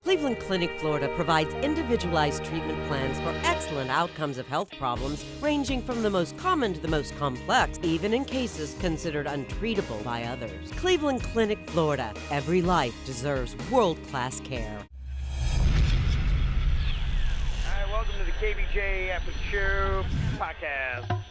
Cleveland Clinic, Florida provides individualized treatment plans for excellent outcomes of health problems ranging from the most common to the most complex, even in cases considered untreatable by others. Cleveland Clinic, Florida. Every life deserves world-class care. All right, welcome to the KVJ ATS Podcast.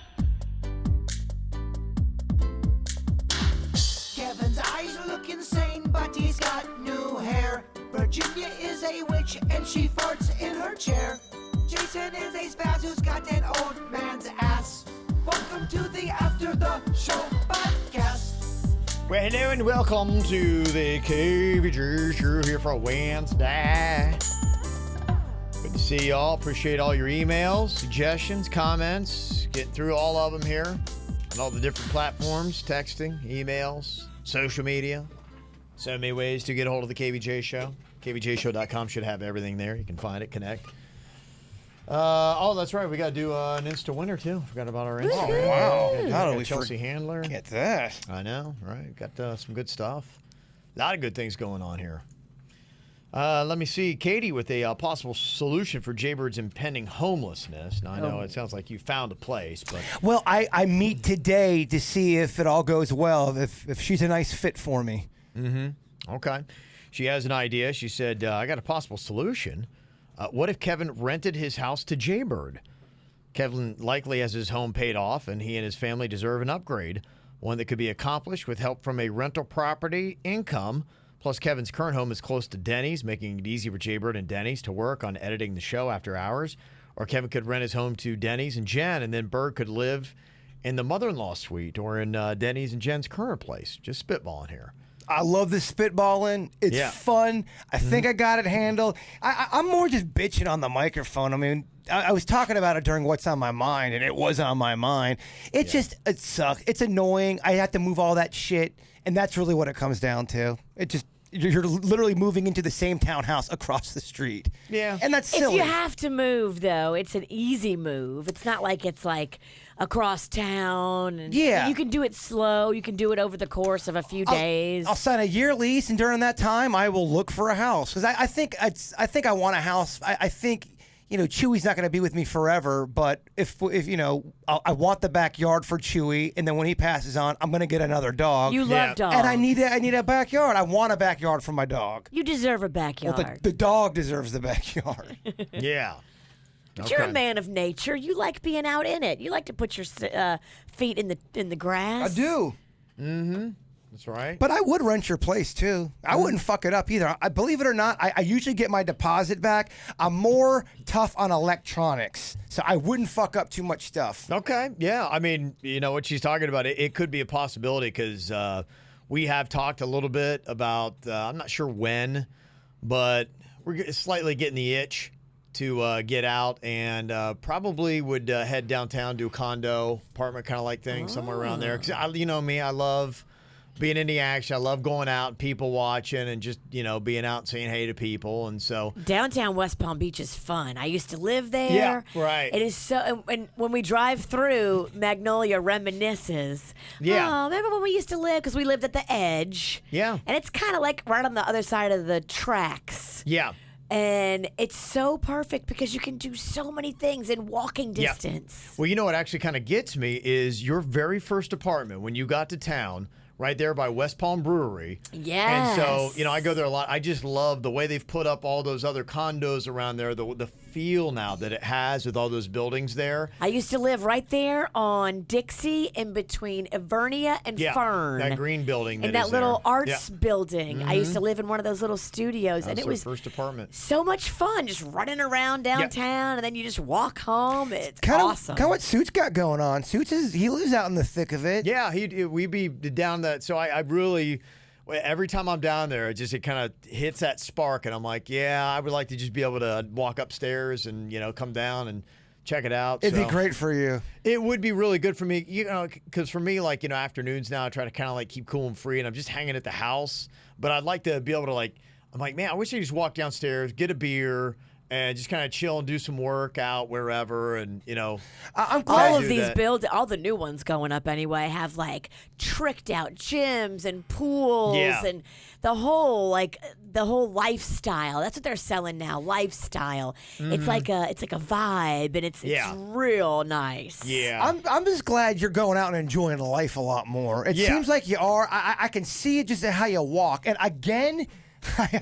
Kevin's eyes look insane, but he's got new hair. Virginia is a witch, and she farts in her chair. Jason is a spaz who's got an old man's ass. Welcome to the After the Show Podcast. Well, hello and welcome to the KVJ Show here for Wednesday. Good to see y'all. Appreciate all your emails, suggestions, comments. Getting through all of them here on all the different platforms, texting, emails, social media. So many ways to get a hold of the KVJ Show. KVJShow.com should have everything there. You can find it, connect. Oh, that's right. We got to do an Insta winner, too. Forgot about our Insta. Oh, wow. How do we Chelsea Handler. Get that. I know, right? Got some good stuff. A lot of good things going on here. Let me see. Katie with a possible solution for Jaybird's impending homelessness. Now, I know it sounds like you found a place, but... Well, I meet today to see if it all goes well, if she's a nice fit for me. Mm-hmm. Okay. She has an idea. She said, I got a possible solution. What if Kevin rented his house to Jaybird? Kevin likely has his home paid off, and he and his family deserve an upgrade, one that could be accomplished with help from a rental property income. Plus, Kevin's current home is close to Denny's, making it easy for Jaybird and Denny's to work on editing the show after hours. Or Kevin could rent his home to Denny's and Jen, and then Bird could live in the mother-in-law suite or in Denny's and Jen's current place. Just spitballing here. I love the spitballing. It's fun. I think I got it handled. I'm more just bitching on the microphone. I mean, I was talking about it during What's on My Mind, and it was on my mind. It sucks. It's annoying. I have to move all that shit, and that's really what it comes down to. You're literally moving into the same townhouse across the street. Yeah. And that's silly. If you have to move, though, it's an easy move. It's not like it's like across town. And you can do it slow. You can do it over the course of a few days. I'll sign a year lease, and during that time, I will look for a house. Because I think I want a house. I think... Chewy's not going to be with me forever, but if I want the backyard for Chewy, and then when he passes on, I'm going to get another dog. You love dogs. And I need a backyard. I want a backyard for my dog. You deserve a backyard. Well, the dog deserves the backyard. Yeah. But you're a man of nature. You like being out in it. You like to put your feet in the grass. I do. Mm-hmm. That's right. But I would rent your place, too. I wouldn't fuck it up either. Believe it or not, I usually get my deposit back. I'm more tough on electronics, so I wouldn't fuck up too much stuff. Okay. Yeah. I mean, what she's talking about, it could be a possibility because we have talked a little bit about, I'm not sure when, but we're slightly getting the itch to get out and probably would head downtown to a condo, apartment kind of like thing, somewhere around there. Because, me, I love being in the action. I love going out, people watching, and just, being out and saying hey to people. And so downtown West Palm Beach is fun. I used to live there. Yeah, right. It is so, and when we drive through, Magnolia reminisces. Yeah. Oh, remember when we used to live? Because we lived at the edge. Yeah. And it's kind of like right on the other side of the tracks. Yeah. And it's so perfect because you can do so many things in walking distance. Well, what actually kind of gets me is your very first apartment when you got to town, right there by West Palm Brewery. Yes. And so, I go there a lot. I just love the way they've put up all those other condos around there, the feel now that it has with all those buildings there. I used to live right there on Dixie in between Ivernia and Fern. That green building and that little arts building. Mm-hmm. I used to live in one of those little studios, and it was first apartment. So much fun just running around downtown, and then you just walk home. It's kind awesome. Kind of what Suits got going on. Suits he lives out in the thick of it. Yeah, we be down that. So I really, every time I'm down there, it kind of hits that spark, and I'm like, I would like to just be able to walk upstairs and come down and check it out. It'd be great for you. It would be really good for me, because for me, afternoons now, I try to kind of keep cool and free, and I'm just hanging at the house. But I'd like to be able to I'm like, man, I wish I could just walk downstairs, get a beer, and just kind of chill and do some work out wherever, and I'm glad all of these all the new ones going up anyway, have like tricked out gyms and pools and the whole lifestyle. That's what they're selling now, lifestyle. It's like a vibe, and it's real nice. Yeah, I'm just glad you're going out and enjoying life a lot more. It seems like you are. I can see it just in how you walk. And again,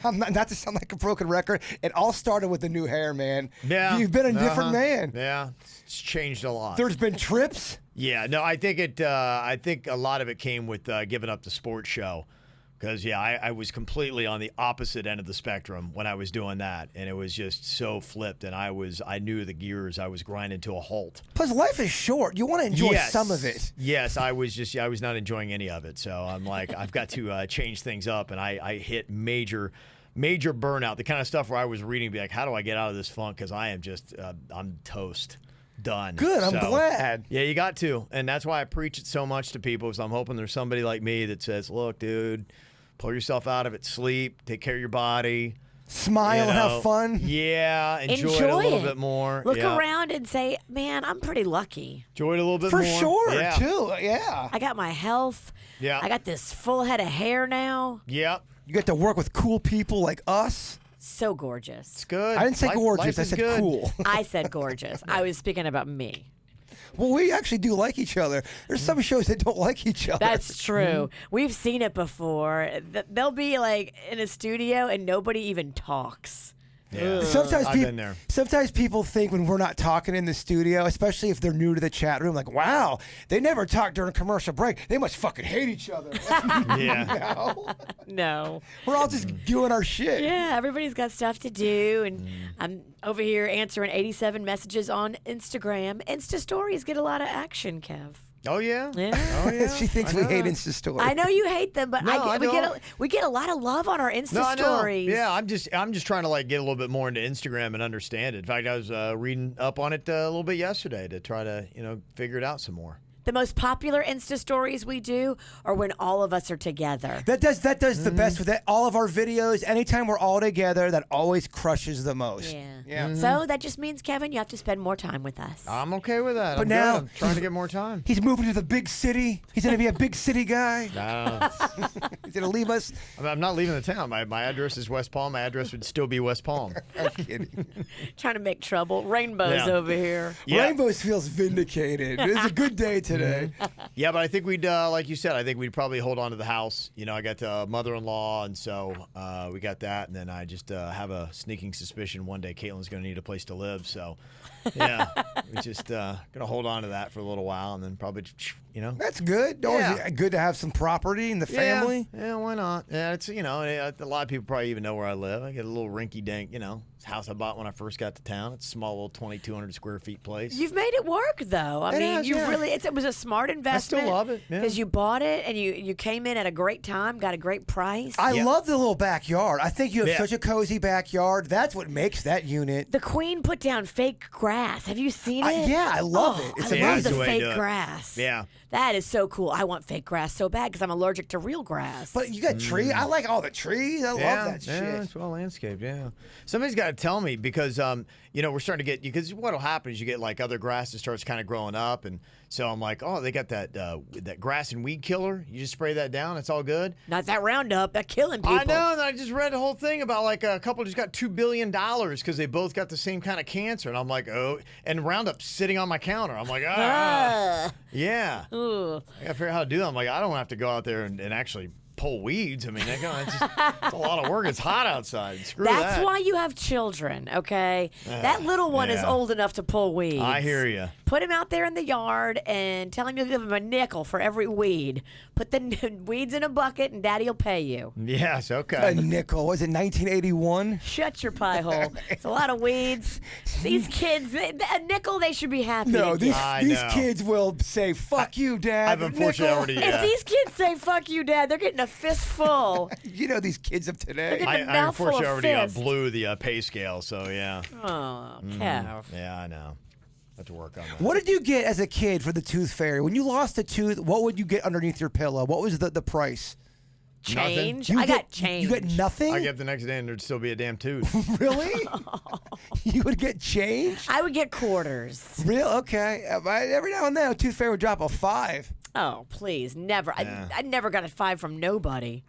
I'm not to sound like a broken record, it all started with the new hair, man. Yeah, you've been a different man. Yeah, it's changed a lot. There's been trips. Yeah, no, I think a lot of it came with giving up the sports show. Because, I was completely on the opposite end of the spectrum when I was doing that. And it was just so flipped. And I knew the gears I was grinding to a halt. Plus, life is short. You want to enjoy some of it. Yes, I was not enjoying any of it. So I'm like, I've got to change things up. And I hit major burnout. The kind of stuff where I was reading, be like, how do I get out of this funk? Because I am just, I'm toast. Done. Good, I'm glad. Yeah, you got to. And that's why I preach it so much to people, because I'm hoping there's somebody like me that says, look, dude, pull yourself out of it, sleep, take care of your body. Smile, have fun. Yeah, enjoy it a little bit more. Look around and say, man, I'm pretty lucky. Enjoy it a little bit more. For sure, too. Yeah. I got my health. Yeah. I got this full head of hair now. Yep. You get to work with cool people like us. So gorgeous. It's good. I didn't say gorgeous. I life said good. cool. I said gorgeous. I was speaking about me. Well, we actually do like each other. There's some shows that don't like each other. That's true. We've seen it before. They'll be like in a studio and nobody even talks. Yeah. Sometimes I've been there. Sometimes people think when we're not talking in the studio, especially if they're new to the chat room, like, wow, they never talk during commercial break. They must fucking hate each other. Yeah. No. We're all just doing our shit. Yeah, everybody's got stuff to do, and I'm over here answering 87 messages on Instagram. Insta stories get a lot of action, Kev. Oh yeah. Yeah. Oh yeah. She thinks we hate Insta stories. I know you hate them, but No, we get a lot of love on our Insta stories. Yeah, I'm just trying to like get a little bit more into Instagram and understand it. In fact, I was reading up on it a little bit yesterday to try to figure it out some more. The most popular Insta stories we do are when all of us are together. That does the best with it. All of our videos, anytime we're all together, that always crushes the most. Yeah. So that just means, Kevin, you have to spend more time with us. I'm okay with that. But now I'm trying to get more time. He's moving to the big city. He's going to be a big city guy. He's going to leave us. I'm not leaving the town. My address is West Palm. My address would still be West Palm. I'm kidding. Trying to make trouble. Rainbows over here. Yeah. Rainbows feels vindicated. It's a good day today. Yeah, but I think we'd, like you said, I think we'd probably hold on to the house. I got a mother-in-law, and so we got that. And then I just have a sneaking suspicion one day Caitlin's going to need a place to live. So, yeah, we just going to hold on to that for a little while, and then probably, That's good. Always good to have some property in the family. Yeah, why not? Yeah, it's, a lot of people probably even know where I live. I get a little rinky-dink, house I bought when I first got to town. It's a small little 2,200 square feet place. You've made it work, though. I mean, really, it was a smart investment. I still love it. Because you bought it and you came in at a great time, got a great price. I love the little backyard. I think you have such a cozy backyard. That's what makes that unit. The Queen put down fake grass. Have you seen it? Yeah, I love it. It's I love the way to fake do it. grass. Yeah. That is so cool. I want fake grass so bad because I'm allergic to real grass. But you got trees. I like all the trees. I love that shit. Yeah, it's well landscaped, yeah. Somebody's got to tell me because, we're starting to get, because what will happen is you get like other grass that starts kind of growing up. And so I'm like, oh, they got that grass and weed killer. You just spray that down. It's all good. Not that Roundup. They're killing people. I know. And I just read the whole thing about like a couple just got $2 billion because they both got the same kind of cancer. And I'm like, oh, and Roundup's sitting on my counter. I'm like, yeah. Ooh. I got to figure out how to do that. I'm like, I don't have to go out there and actually pull weeds. I mean, it's a lot of work. It's hot outside. Screw that. That's why you have children, okay? That little one is old enough to pull weeds. I hear you. Put him out there in the yard and tell him you'll give him a nickel for every weed. Put the weeds in a bucket and Daddy will pay you. Yes, okay. A nickel. Was it 1981? Shut your pie hole. It's a lot of weeds. These kids, a nickel, they should be happy. No, these know. kids will say, fuck you, Dad. I've unfortunately Nickel. already... If these kids say, fuck you, Dad, they're getting a fistful. You know these kids of today. They're I getting a mouthful unfortunately of already fist. blew the pay scale, so yeah. Oh, Kev. Yeah, I know. Have to work on that. What did you get as a kid for the tooth fairy? When you lost a tooth, what would you get underneath your pillow? What was the price? Change? You I get- got change. You get nothing? I get the next day and there'd still be a damn tooth. Really? You would get change? I would get quarters. Real? Okay. Every now and then, a tooth fairy would drop a 5. Oh, please, never. Yeah. I never got a 5 from nobody.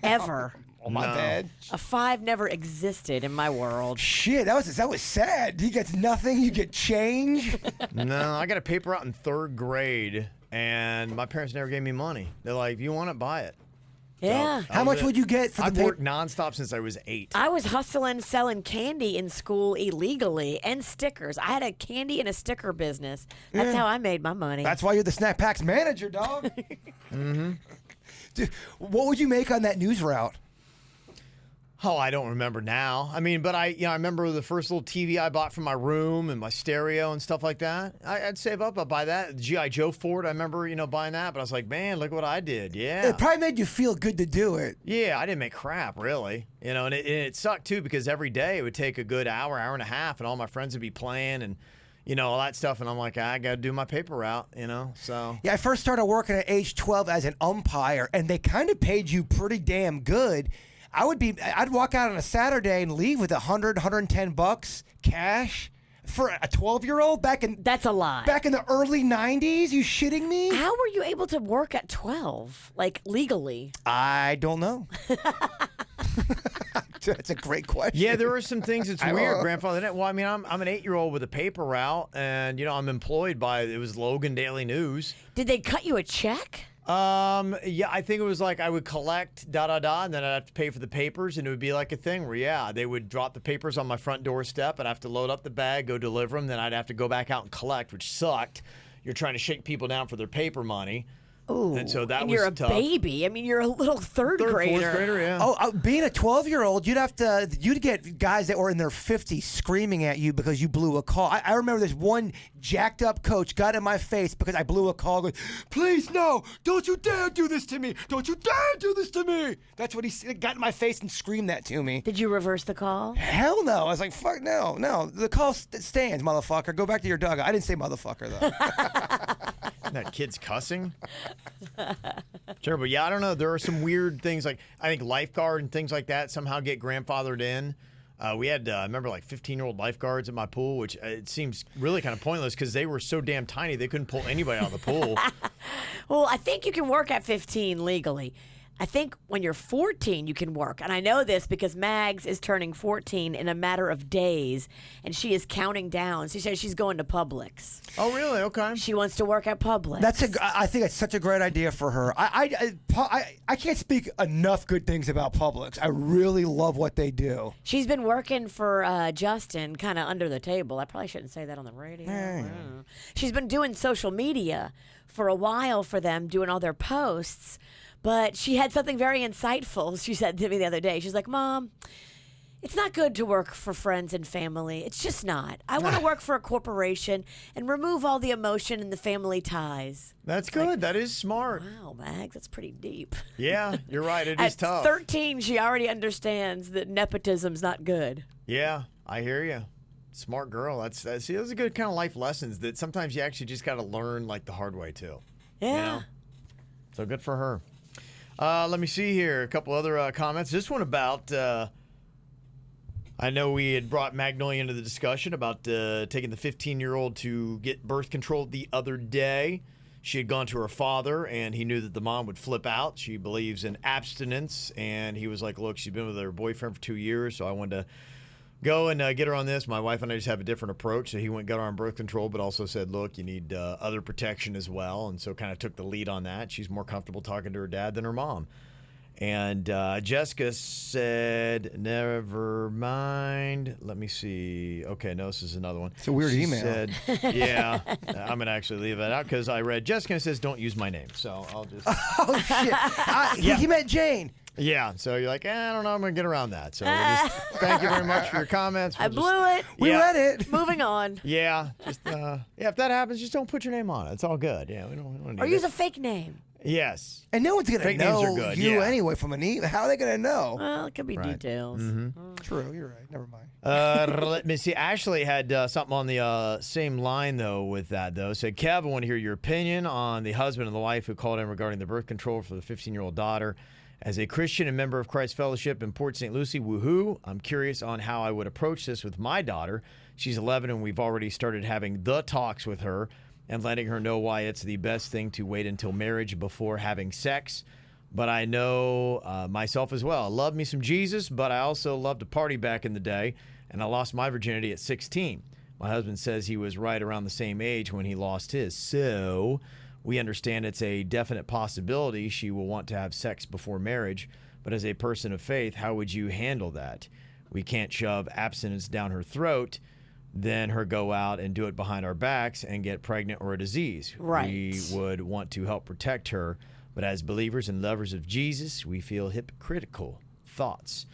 Ever. Oh, my bad. A 5 never existed in my world. Shit, that was sad. He gets nothing. You get change. No, I got a paper out in 3rd grade, and my parents never gave me money. They're like, if you want it, buy it. Yeah. How much would you get for the I've paper? worked nonstop since I was 8. I was hustling, selling candy in school illegally and stickers. I had a candy and a sticker business. That's how I made my money. That's why you're the Snack Packs manager, dog. Mm-hmm. Dude, what would you make on that news route? Oh, I don't remember now. I mean, but I remember the first little TV I bought for my room and my stereo and stuff like that. I'd save up. I'd buy that. G.I. Joe Ford, I remember, buying that. But I was like, man, look what I did. Yeah. It probably made you feel good to do it. Yeah, I didn't make crap, really. And it sucked, too, because every day it would take a good hour and a half, and all my friends would be playing and, all that stuff. And I'm like, I got to do my paper route, so. Yeah, I first started working at age 12 as an umpire, and they kind of paid you pretty damn good. I'd walk out on a Saturday and leave with $110 cash for a 12-year-old That's a lie. back in the early 90s. You shitting me? How were you able to work at 12, like legally? I don't know. That's a great question. Yeah, there were some things that's I don't weird, know. grandfather. Well, I mean, I'm an 8-year-old with a paper route, and I'm employed by it was Logan Daily News. Did they cut you a check? Yeah, I think it was like I would collect and then I'd have to pay for the papers, and it would be like a thing where they would drop the papers on my front doorstep. I'd have to load up the bag, go deliver them, then I'd have to go back out and collect, which sucked. You're trying to shake people down for their paper money. Ooh, and so that and was you're a tough. baby. I mean, you're a little third grader. 4th grader, yeah. Oh, being a 12-year-old, you'd get guys that were in their 50s screaming at you because you blew a call. I remember this one jacked up coach got in my face because I blew a call. Going, please, no, don't you dare do this to me. Don't you dare do this to me. That's what he got in my face and screamed that to me. Did you reverse the call? Hell no. I was like, fuck no. The call stands, motherfucker. Go back to your dugout. I didn't say motherfucker, though. That kid's cussing. Sure, but I don't know. There are some weird things like I think lifeguard and things like that somehow get grandfathered in. We had, I remember, like 15-year-old lifeguards at my pool, which it seems really kind of pointless because they were so damn tiny they couldn't pull anybody out of the pool. Well, I think you can work at 15 legally. I think when you're 14, you can work. And I know this because Mags is turning 14 in a matter of days, and she is counting down. She says she's going to Publix. Oh, really? Okay. She wants to work at Publix. I think it's such a great idea for her. I can't speak enough good things about Publix. I really love what they do. She's been working for Justin kind of under the table. I probably shouldn't say that on the radio. She's been doing social media for a while for them, doing all their posts. But she had something very insightful. She said to me the other day, she's like, Mom, it's not good to work for friends and family. It's just not. I want to work for a corporation and remove all the emotion and the family ties. That's good. Like, that is smart. Wow, Mags, that's pretty deep. Yeah, you're right. It is tough. At 13, she already understands that nepotism's not good. Yeah, I hear you. Smart girl. Those are good kind of life lessons that sometimes you actually just got to learn like the hard way too. Yeah. So good for her. Let me see here. A couple other comments. This one about, I know we had brought Magnolia into the discussion about taking the 15-year-old to get birth control the other day. She had gone to her father, and he knew that the mom would flip out. She believes in abstinence, and he was like, look, she's been with her boyfriend for 2 years, so I wanted to go and get her on this. My wife and I just have a different approach. So he went and got her on birth control, but also said, look, you need other protection as well. And so kind of took the lead on that. She's more comfortable talking to her dad than her mom. And Jessica said, never mind. Let me see. Okay, no, this is another one. It's a weird email. Said, yeah, I'm going to actually leave that out because I read Jessica says, don't use my name. So I'll just. Oh, shit. He meant Jane. Yeah, so you're like, I don't know, I'm going to get around that. So we'll just thank you very much for your comments. I blew it. We read it. Moving on. Yeah, just if that happens, just don't put your name on it. It's all good. Yeah, we don't need Or use it. a fake name. Yes. And no one's going to Fake names are know good, you yeah. anyway from an email. How are they going to know? Well, it could be Right. details. True, you're right. Never mind. Let me see. Ashley had something on the same line, though, with that, though. Said, Kev, I want to hear your opinion on the husband and the wife who called in regarding the birth control for the 15-year-old daughter. As a Christian and member of Christ Fellowship in Port St. Lucie, woohoo, I'm curious on how I would approach this with my daughter. She's 11 and we've already started having the talks with her and letting her know why it's the best thing to wait until marriage before having sex. But I know myself as well. I love me some Jesus, but I also loved to party back in the day, and I lost my virginity at 16. My husband says he was right around the same age when he lost his. So we understand it's a definite possibility she will want to have sex before marriage. But as a person of faith, how would you handle that? We can't shove abstinence down her throat, then her go out and do it behind our backs and get pregnant or a disease. Right. We would want to help protect her. But as believers and lovers of Jesus, we feel hypocritical. Thoughts?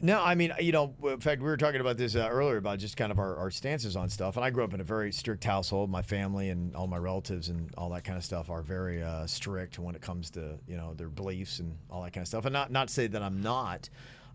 No, I mean, in fact, we were talking about this earlier about just kind of our stances on stuff. And I grew up in a very strict household. My family and all my relatives and all that kind of stuff are very strict when it comes to, their beliefs and all that kind of stuff. And not to say that I'm not.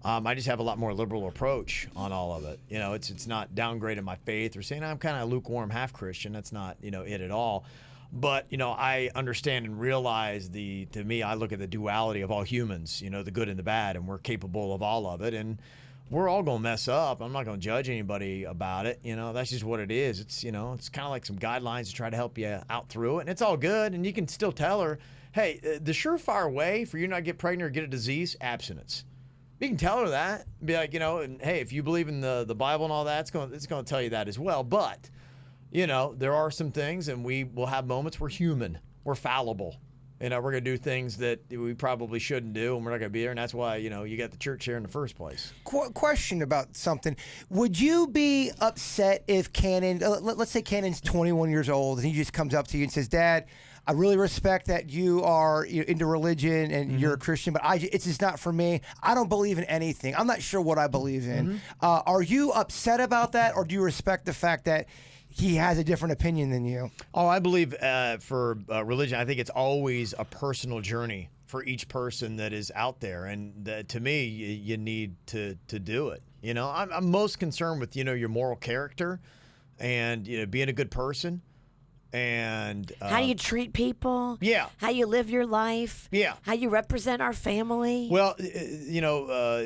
I just have a lot more liberal approach on all of it. It's not downgrading my faith or saying I'm kind of lukewarm half Christian. That's not, it at all. But, I understand and realize to me, I look at the duality of all humans, the good and the bad, and we're capable of all of it. And we're all going to mess up. I'm not going to judge anybody about it. That's just what it is. It's, it's kind of like some guidelines to try to help you out through it. And it's all good. And you can still tell her, hey, the surefire way for you not to get pregnant or get a disease, abstinence. You can tell her that. Be like, and hey, if you believe in the Bible and all that, it's going to tell you that as well. But there are some things, and we will have moments we're human. We're fallible. We're going to do things that we probably shouldn't do, and we're not going to be here, and that's why, you got the church here in the first place. Question about something. Would you be upset if Cannon, let's say Cannon's 21 years old, and he just comes up to you and says, Dad, I really respect that you are into religion and you're a Christian, but it's just not for me. I don't believe in anything. I'm not sure what I believe in. Are you upset about that, or do you respect the fact that he has a different opinion than you? Oh, I believe for religion, I think it's always a personal journey for each person that is out there. And to me, you need to do it. I'm most concerned with, your moral character and, being a good person. And how you treat people. Yeah. How you live your life. Yeah. How you represent our family. Well,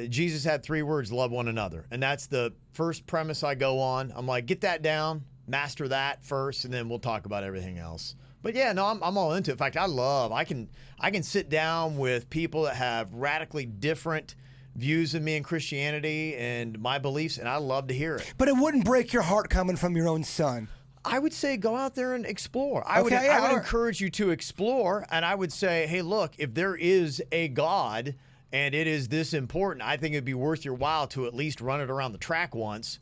Jesus had 3 words, love one another. And that's the first premise I go on. I'm like, get that down. Master that first, and then we'll talk about everything else. But yeah, no, I'm all into it. In fact, I can sit down with people that have radically different views of me in Christianity and my beliefs, and I love to hear it. But it wouldn't break your heart coming from your own son. I would say go out there and explore. I would encourage you to explore, and I would say, hey, look, if there is a God and it is this important, I think it'd be worth your while to at least run it around the track once.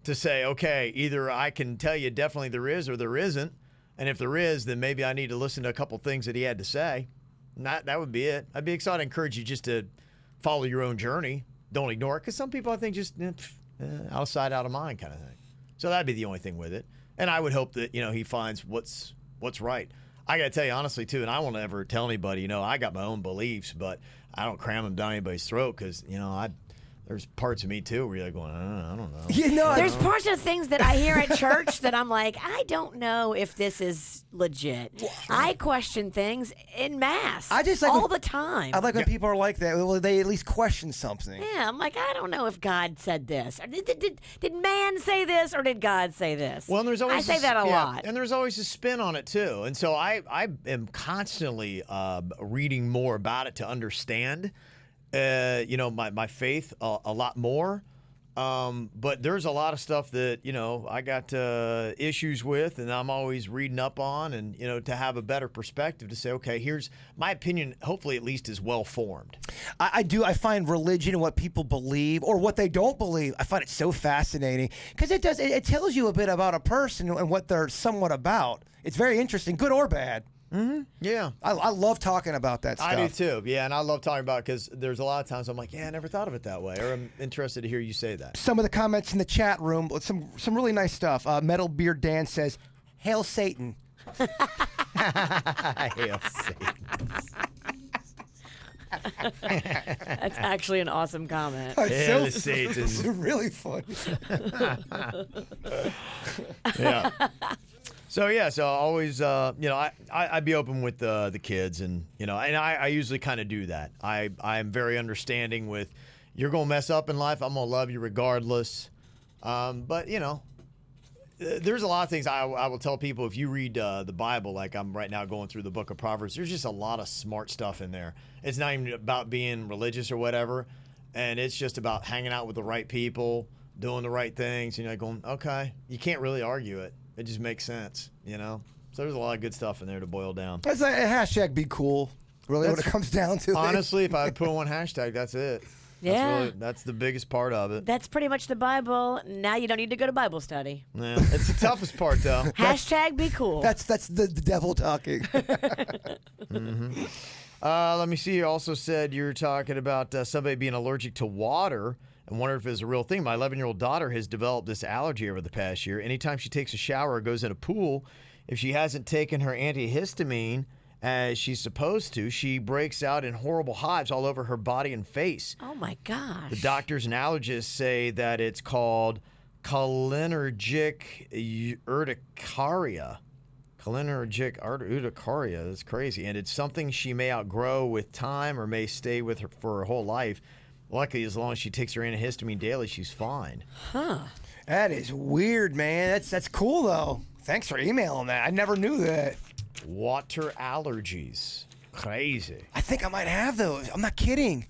To say, okay, either I can tell you definitely there is or there isn't. And if there is, then maybe I need to listen to a couple things that he had to say. And that would be it. I'd be excited to encourage you just to follow your own journey. Don't ignore it. Because some people, I think, just outside, out of mind kind of thing. So that'd be the only thing with it. And I would hope that, he finds what's right. I got to tell you honestly, too, and I won't ever tell anybody, I got my own beliefs, but I don't cram them down anybody's throat because, there's parts of me, too, where you're like going, I don't know. There's parts of things that I hear at church that I'm like, I don't know if this is legit. I question things in mass all the time. I like when people are like that. Well, they at least question something. Yeah, I'm like, I don't know if God said this. Did man say this, or did God say this? Well, there's always I say that a lot. And there's always a spin on it, too. And so I am constantly reading more about it to understand my faith a lot more. But there's a lot of stuff that, I got issues with, and I'm always reading up on, and, to have a better perspective to say, okay, here's my opinion, hopefully at least is well formed. I do. I find religion and what people believe or what they don't believe, I find it so fascinating because it tells you a bit about a person and what they're somewhat about. It's very interesting, good or bad. Mm-hmm. Yeah. I love talking about that stuff. I do too. Yeah, and I love talking about it because there's a lot of times I'm like, I never thought of it that way, or I'm interested to hear you say that. Some of the comments in the chat room, some really nice stuff. Metal Beard Dan says, "Hail Satan." Hail Satan. That's actually an awesome comment. Hail Satan. It's really funny. Yeah. So always, I'd be open with the kids, and I usually kind of do that. I'm very understanding with, you're gonna mess up in life, I'm gonna love you regardless. But there's a lot of things I will tell people. If you read the Bible, like I'm right now going through the book of Proverbs, there's just a lot of smart stuff in there. It's not even about being religious or whatever, and it's just about hanging out with the right people, doing the right things. Going, okay, you can't really argue it. It just makes sense, So there's a lot of good stuff in there to boil down. That's a hashtag be cool, really, when it comes down to it. Honestly, if I put one hashtag, that's it. Yeah. That's the biggest part of it. That's pretty much the Bible. Now you don't need to go to Bible study. Yeah, it's the toughest part, though. Hashtag be cool. That's the devil talking. Mm-hmm. Let me see. You also said you're talking about somebody being allergic to water and wonder if it's a real thing. My 11-year-old daughter has developed this allergy over the past year. Anytime she takes a shower or goes in a pool, if she hasn't taken her antihistamine as she's supposed to, she breaks out in horrible hives all over her body and face. Oh, my gosh. The doctors and allergists say that it's called cholinergic urticaria. Cholinergic urticaria. That's crazy. And it's something she may outgrow with time or may stay with her for her whole life. Luckily, as long as she takes her antihistamine daily, she's fine. Huh. That is weird, man. That's cool, though. Thanks for emailing that. I never knew that. Water allergies. Crazy. I think I might have those. I'm not kidding.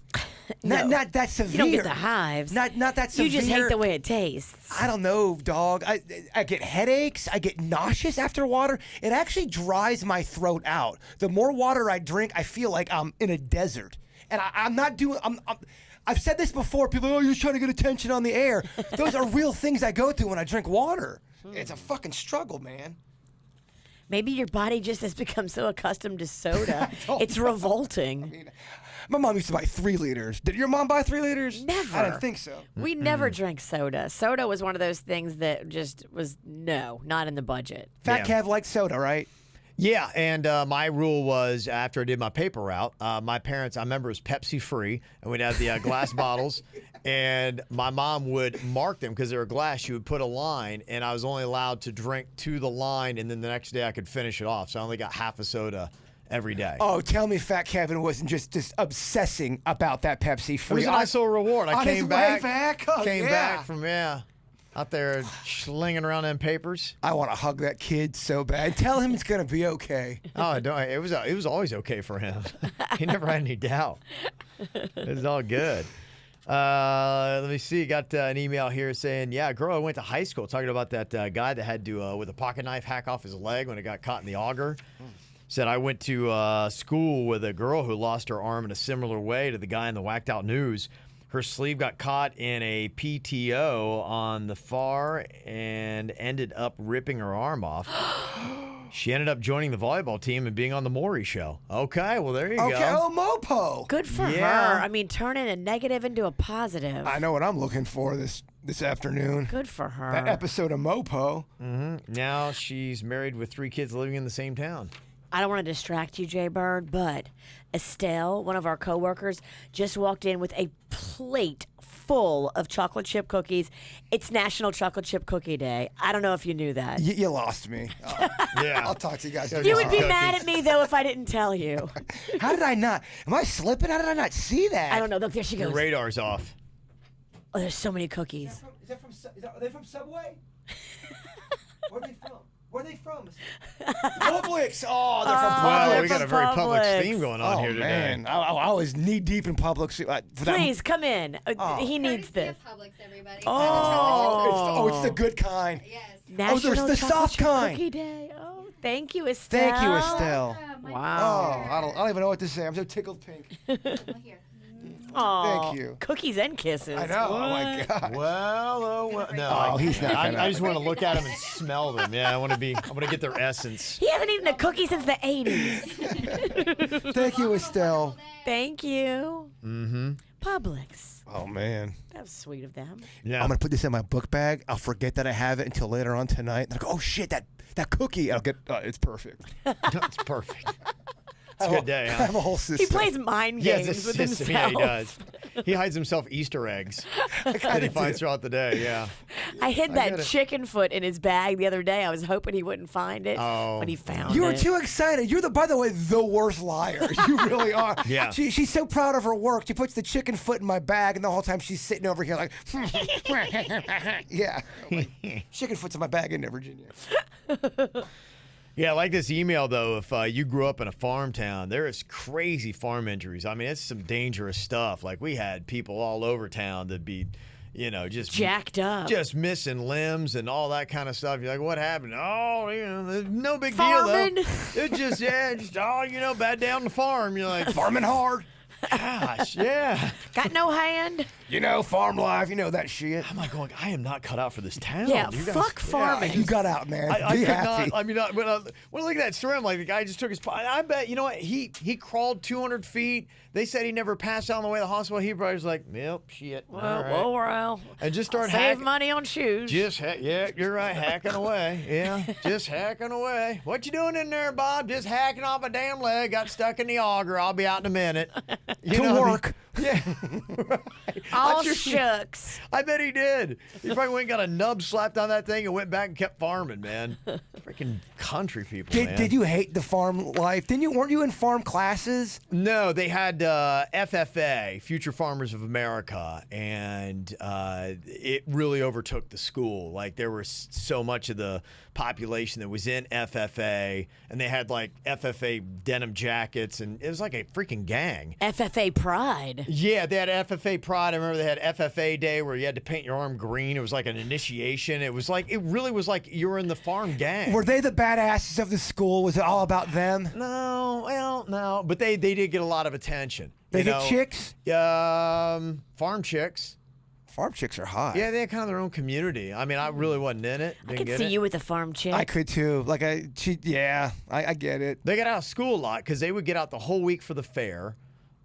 No. Not that severe. You don't get the hives. Not that severe. You just hate the way it tastes. I don't know, dog. I get headaches. I get nauseous after water. It actually dries my throat out. The more water I drink, I feel like I'm in a desert. And I'm not doing... I've said this before. People are, oh, you're trying to get attention on the air. Those are real things I go through when I drink water. It's a fucking struggle, man. Maybe your body just has become so accustomed to soda. It's revolting. I mean, my mom used to buy 3 liters. Did your mom buy 3 liters? Never. I didn't think so. We never drank soda. Soda was one of those things that just was, not in the budget. Fat Kev liked soda, right? Yeah, and my rule was, after I did my paper route, my parents, I remember, it was Pepsi free, and we'd have the glass bottles, and my mom would mark them because they were glass. She would put a line, and I was only allowed to drink to the line, and then the next day I could finish it off. So I only got half a soda every day. Oh, tell me Fat Kevin wasn't just obsessing about that Pepsi free. It was a nice little reward. I came back. Came back from, out there slinging around them papers. I want to hug that kid so bad. Tell him it's going to be okay. Oh, don't. It was always okay for him. He never had any doubt. It was all good. Let me see. Got an email here saying, a girl I went to high school, talking about that guy that had to, with a pocket knife, hack off his leg when it got caught in the auger. Said, I went to school with a girl who lost her arm in a similar way to the guy in the whacked out news. Her sleeve got caught in a PTO on the far and ended up ripping her arm off. She ended up joining the volleyball team and being on the Maury show. Okay, well, there you go. Okay, oh, Mopo. Good for her. I mean, turning a negative into a positive. I know what I'm looking for this afternoon. Good for her. That episode of Mopo. Mm-hmm. Now she's married with 3 kids living in the same town. I don't want to distract you, Jay Bird, but Estelle, one of our coworkers, just walked in with a plate full of chocolate chip cookies. It's National Chocolate Chip Cookie Day. I don't know if you knew that. You lost me. Yeah. I'll talk to you guys. You would be mad at me, though, if I didn't tell you. How did I not? Am I slipping? How did I not see that? I don't know. Look, there she goes. Your radar's off. Oh, there's so many cookies. Are they from Subway? Where are they from? Where are they from? Publix. Oh, they're from Publix. Wow, we got a very Publix theme going on here today. Man. I was knee deep in Publix. Please come in. He needs this. Publix, everybody. It's the good kind. Yes. National there's the Chocolate soft Chip kind. Cookie Day. Oh, thank you, Estelle. Thank you, Estelle. Wow. Oh, I don't even know what to say. I'm so tickled pink. Here. Aw, Thank you. Cookies and kisses. I know. What? Oh my God. Well, no. Oh, he's not gonna. I just want to look at them and smell them. Yeah, I want to get their essence. He hasn't eaten a cookie since the 80s. Thank you, Estelle. Thank you. Mm-hmm. Publix. Oh man. That was sweet of them. Yeah. I'm gonna put this in my book bag. I'll forget that I have it until later on tonight. And I'll go, oh shit, that cookie. I'll get. It's perfect. It's perfect. It's a good day, I huh? have a whole system. He plays mind games with himself. Yeah, he does. He hides himself Easter eggs that he finds throughout the day, yeah. I hid that chicken foot in his bag the other day. I was hoping he wouldn't find it, but he found it. You were too excited. You're by the way, the worst liar. You really are. Yeah. She's so proud of her work. She puts the chicken foot in my bag, and the whole time she's sitting over here like, yeah. Like, chicken foot's in my bag in there, Virginia. Yeah, I like this email, though. If you grew up in a farm town, there is crazy farm injuries. I mean, it's some dangerous stuff. Like, we had people all over town that be, just jacked up, just missing limbs and all that kind of stuff. You're like, what happened? Oh, no big Farming. deal, though. It's just, bad day on the farm. You're like, farming hard. Gosh, yeah. Got no hand. Farm life, that shit. I'm like going, I am not cut out for this town. Yeah, You guys- fuck farming. You got out, man. I Be could happy. not. I mean, when I look at that story, I'm like, the guy just took his. I bet you know what? He crawled 200 feet. They said he never passed out on the way to the hospital. He probably was like, "Yep, shit." Well, and just start save hacking. money on shoes. Yeah, you're right, hacking away. Yeah, just hacking away. What you doing in there, Bob? Just hacking off a damn leg. Got stuck in the auger. I'll be out in a minute. To work. Yeah. Right. All I'm sure shucks. I bet he did. He probably went and got a nub slapped on that thing and went back and kept farming, man. Freaking country people, man. Did you hate the farm life? Weren't you in farm classes? No, they had FFA, Future Farmers of America, and it really overtook the school. Like, there was so much of the population that was in FFA, and they had like FFA denim jackets, and it was like a freaking gang. FFA Pride. Yeah, they had FFA Pride. I remember they had FFA Day where you had to paint your arm green. It was like an initiation. It really was like you were in the farm gang. Were they the badasses of the school? Was it all about them? No, but they did get a lot of attention. They get chicks? Farm chicks. Farm chicks are hot. Yeah, they had kind of their own community. I mean, I really wasn't in it. I could see you with a farm chick. I could too. I get it. They got out of school a lot because they would get out the whole week for the fair,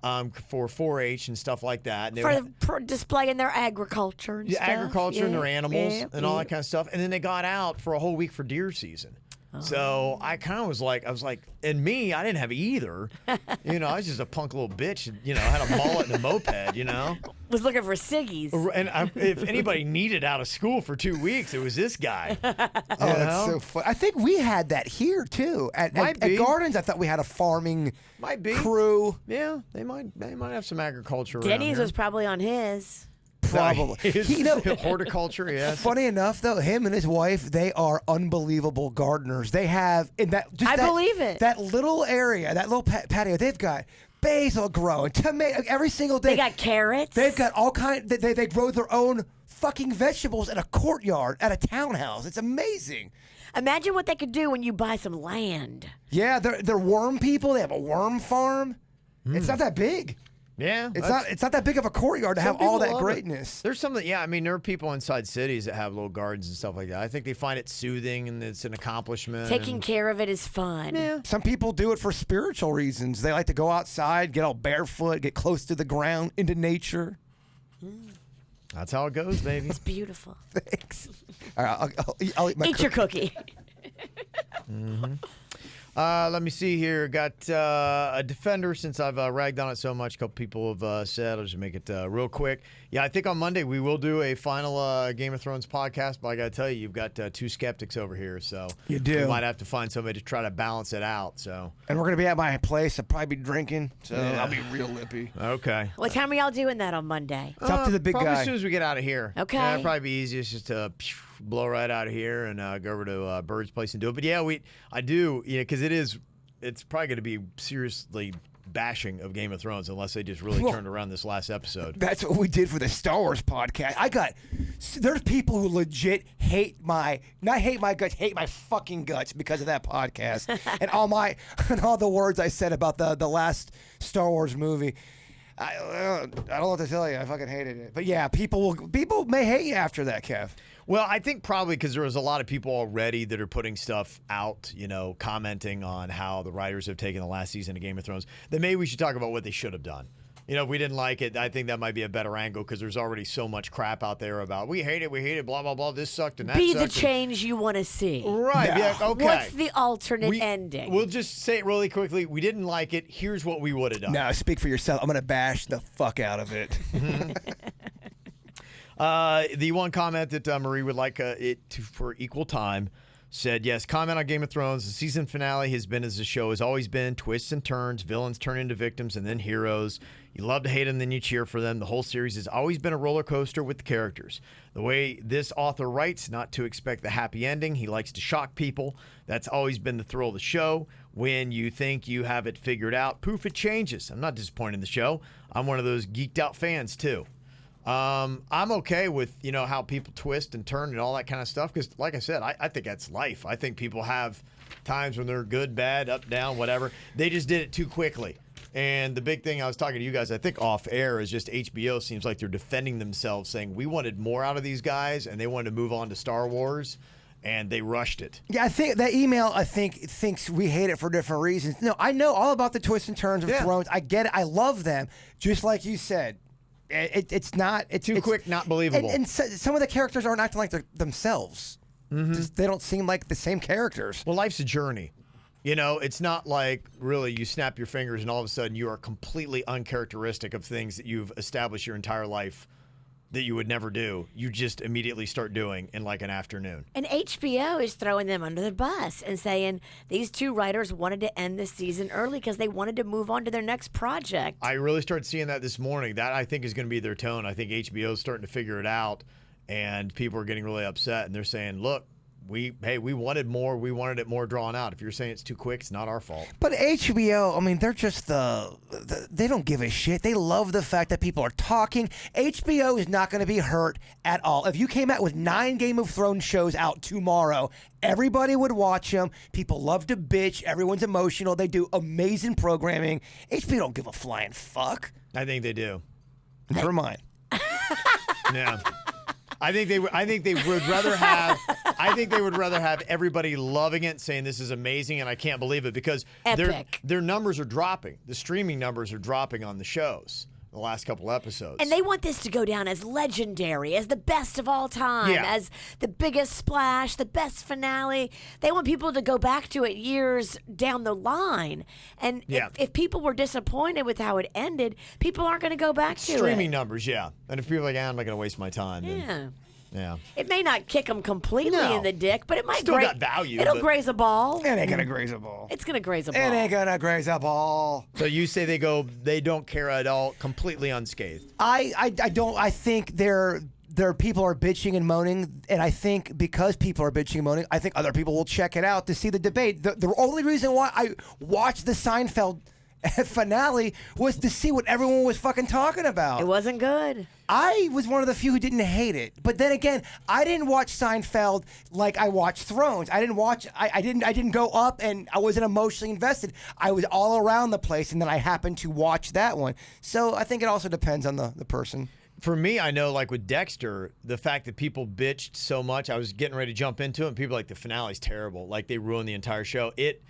for 4-H and stuff like that. And for displaying their agriculture and stuff. Agriculture and their animals and all yeah. that kind of stuff. And then they got out for a whole week for deer season. So I kind of was like, and me, I didn't have either. I was just a punk little bitch. I had a mullet and a moped. Was looking for ciggies. And if anybody needed out of school for 2 weeks, it was this guy. That's so fun. I think we had that here too at Gardens. I thought we had a farming crew. Yeah, they might have some agriculture. Denny's around was probably on his. Probably. Horticulture, yes. Funny enough, though, him and his wife, they are unbelievable gardeners. They have I believe it. That little area, that little patio, they've got basil growing, tomato every single day. They got carrots. They've got all kind. They grow their own fucking vegetables in a courtyard at a townhouse. It's amazing. Imagine what they could do when you buy some land. Yeah, they're worm people. They have a worm farm. It's not that big. Yeah, it's not that big of a courtyard to have all that greatness. There's some that, there are people inside cities that have little gardens and stuff like that. I think they find it soothing and it's an accomplishment. Taking care of it is fun. Yeah. Some people do it for spiritual reasons. They like to go outside, get all barefoot, get close to the ground, into nature. That's how it goes, baby. It's beautiful. Thanks. All right, I'll eat my Eat your cookie. Mm-hmm. Let me see here. Got a defender, since I've ragged on it so much. A couple people have said. I'll just make it real quick. Yeah, I think on Monday we will do a final Game of Thrones podcast, but I got to tell you, you've got two skeptics over here, so you do. We might have to find somebody to try to balance it out. So, and we're going to be at my place. I'll probably be drinking, so I'll be real lippy. Okay. What time are y'all doing that on Monday? It's up to the big probably guy. As soon as we get out of here. Okay. Yeah, it'd probably be easiest just to blow right out of here and go over to Bird's place and do it. But yeah, I do, because it's probably going to be seriously bashing of Game of Thrones unless they just really turned around this last episode. That's what we did for the Star Wars podcast. There's people who legit hate my fucking guts because of that podcast and all the words I said about the last Star Wars movie. I don't know what to tell you. I fucking hated it. But yeah, people may hate you after that, Kev. Well, I think probably because there was a lot of people already that are putting stuff out, commenting on how the writers have taken the last season of Game of Thrones, that maybe we should talk about what they should have done. If we didn't like it, I think that might be a better angle because there's already so much crap out there about we hate it, blah, blah, blah, this sucked and that Be sucked. the change you want to see. Right, yeah, okay. What's the alternate ending? We'll just say it really quickly. We didn't like it. Here's what we would have done. No, speak for yourself. I'm going to bash the fuck out of it. The one comment that Marie would like for equal time said, yes, comment on Game of Thrones. The season finale has been as the show has always been. Twists and turns. Villains turn into victims and then heroes. You love to hate them, then you cheer for them. The whole series has always been a roller coaster with the characters. The way this author writes, not to expect the happy ending. He likes to shock people. That's always been the thrill of the show. When you think you have it figured out, poof, it changes. I'm not disappointed in the show. I'm one of those geeked out fans, too. I'm okay with, how people twist and turn and all that kind of stuff because, like I said, I think that's life. I think people have times when they're good, bad, up, down, whatever. They just did it too quickly. And the big thing I was talking to you guys, I think off air, is just HBO seems like they're defending themselves, saying we wanted more out of these guys and they wanted to move on to Star Wars. And they rushed it. Yeah, I think that email, thinks we hate it for different reasons. No, I know all about the twists and turns of Thrones. I get it. I love them. Just like you said. It's too quick, not believable. And some of the characters aren't acting like they're themselves. Mm-hmm. They don't seem like the same characters. Well, life's a journey. It's not like really you snap your fingers and all of a sudden you are completely uncharacteristic of things that you've established your entire life that you would never do. You just immediately start doing in like an afternoon. And HBO is throwing them under the bus and saying these two writers wanted to end the season early because they wanted to move on to their next project. I really started seeing that this morning. That, I think, is going to be their tone. I think HBO is starting to figure it out, and people are getting really upset, and they're saying, look, we wanted more. We wanted it more drawn out. If you're saying it's too quick, it's not our fault. But HBO, they're just they don't give a shit. They love the fact that people are talking. HBO is not going to be hurt at all. If you came out with 9 Game of Thrones shows out tomorrow, everybody would watch them. People love to bitch. Everyone's emotional. They do amazing programming. HBO don't give a flying fuck. I think they do. Never mind. Yeah. I think they would rather have. I think they would rather have everybody loving it, saying this is amazing, and I can't believe it because their numbers are dropping. The streaming numbers are dropping on the shows. The last couple episodes. And they want this to go down as legendary, as the best of all time, as the biggest splash, the best finale. They want people to go back to it years down the line. And if people were disappointed with how it ended, people aren't going to go back to it. Streaming numbers, yeah. And if people are like, I'm not going to waste my time. Yeah. It may not kick them completely in the dick, but it might still got value. It'll graze a ball. It ain't gonna graze a ball. It's gonna graze a ball. It ain't gonna graze a ball. So you say they don't care at all, completely unscathed. I don't. I think their people are bitching and moaning, and I think because people are bitching and moaning, I think other people will check it out to see the debate. The only reason why I watched the Seinfeld finale was to see what everyone was fucking talking about. It wasn't good. I was one of the few who didn't hate it, but then again, I didn't watch Seinfeld like I watched Thrones. I didn't go up and I wasn't emotionally invested. I was all around the place, and then I happened to watch that one. So I think it also depends on the person. For me, I know, like with Dexter, the fact that people bitched so much, I was getting ready to jump into it, and people were like, the finale's terrible. Like, they ruined the entire show. It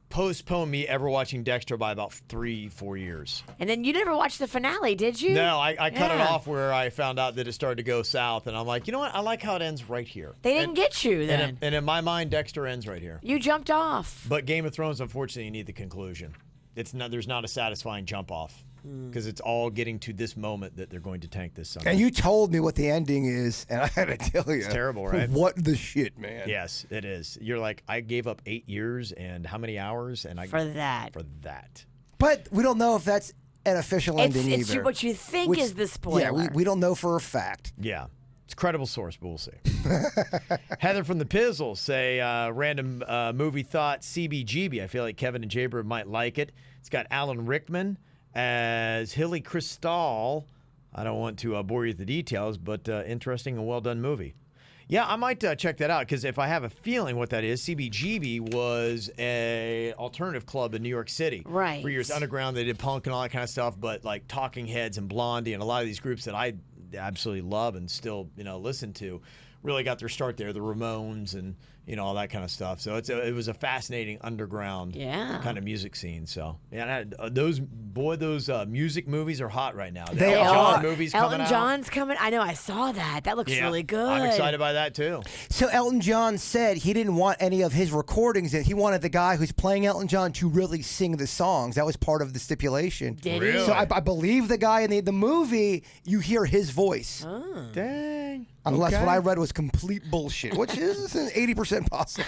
postponed me ever watching Dexter by about 3-4 years. And then you never watched the finale, did you? No, I cut it off where I found out that it started to go south, and I'm like, you know what? I like how it ends right here. They didn't get you then. And in my mind, Dexter ends right here. You jumped off. But Game of Thrones, unfortunately, you need the conclusion. There's not a satisfying jump off. Because it's all getting to this moment that they're going to tank this Sunday. And you told me what the ending is, and I had to tell you. It's terrible, right? What the shit, man. Yes, it is. You're like, I gave up 8 years and how many hours? For that. But we don't know if that's an official ending either. It's what you think is the spoiler. Yeah, we don't know for a fact. Yeah. It's a credible source, but we'll see. Heather from the Pizzle say, random movie thought, CBGB. I feel like Kevin and Jaybird might like it. It's got Alan Rickman as Hilly Kristal. I don't want to bore you with the details, but interesting and well-done movie. Yeah, I might check that out, because if I have a feeling what that is, CBGB was a alternative club in New York City. Right. For years, underground, they did punk and all that kind of stuff, but like Talking Heads and Blondie and a lot of these groups that I absolutely love and still, listen to, really got their start there. The Ramones and, all that kind of stuff. So it was a fascinating underground kind of music scene. So those music movies are hot right now. They Elton are. John movies coming Elton out. John's coming. I know. I saw that. That looks really good. I'm excited by that too. So Elton John said he didn't want any of his recordings in. He wanted the guy who's playing Elton John to really sing the songs. That was part of the stipulation. Did Really? he? So I believe the guy in the movie, you hear his voice. Dang. Unless Okay. what I read was complete bullshit, which is 80% possible.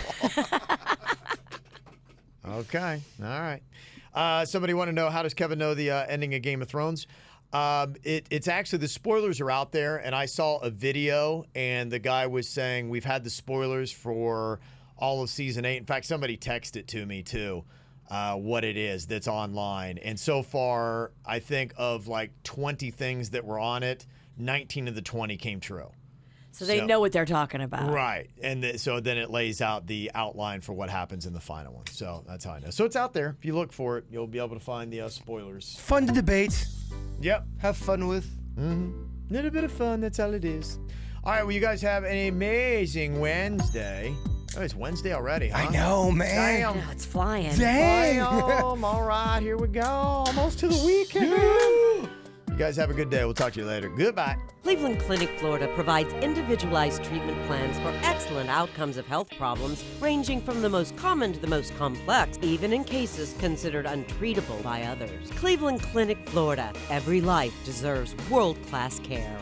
Okay. All right. Somebody want to know, how does Kevin know the ending of Game of Thrones? It's actually, the spoilers are out there, and I saw a video, and the guy was saying we've had the spoilers for all of season 8. In fact, somebody texted to me too, what it is that's online. And so far, I think of like 20 things that were on it, 19 of the 20 came true. So they know what they're talking about. Right. And so then it lays out the outline for what happens in the final one. So that's how I know. So it's out there. If you look for it, you'll be able to find the spoilers. Fun to debate. Yep. Have fun with. Little bit of fun. That's all it is. All right. Well, you guys have an amazing Wednesday. Oh, it's Wednesday already, huh? I know, man. I know, it's flying. Dang. Damn. All right. Here we go. Almost to the weekend. You guys have a good day. We'll talk to you later. Goodbye. Cleveland Clinic, Florida provides individualized treatment plans for excellent outcomes of health problems ranging from the most common to the most complex, even in cases considered untreatable by others. Cleveland Clinic, Florida. Every life deserves world-class care.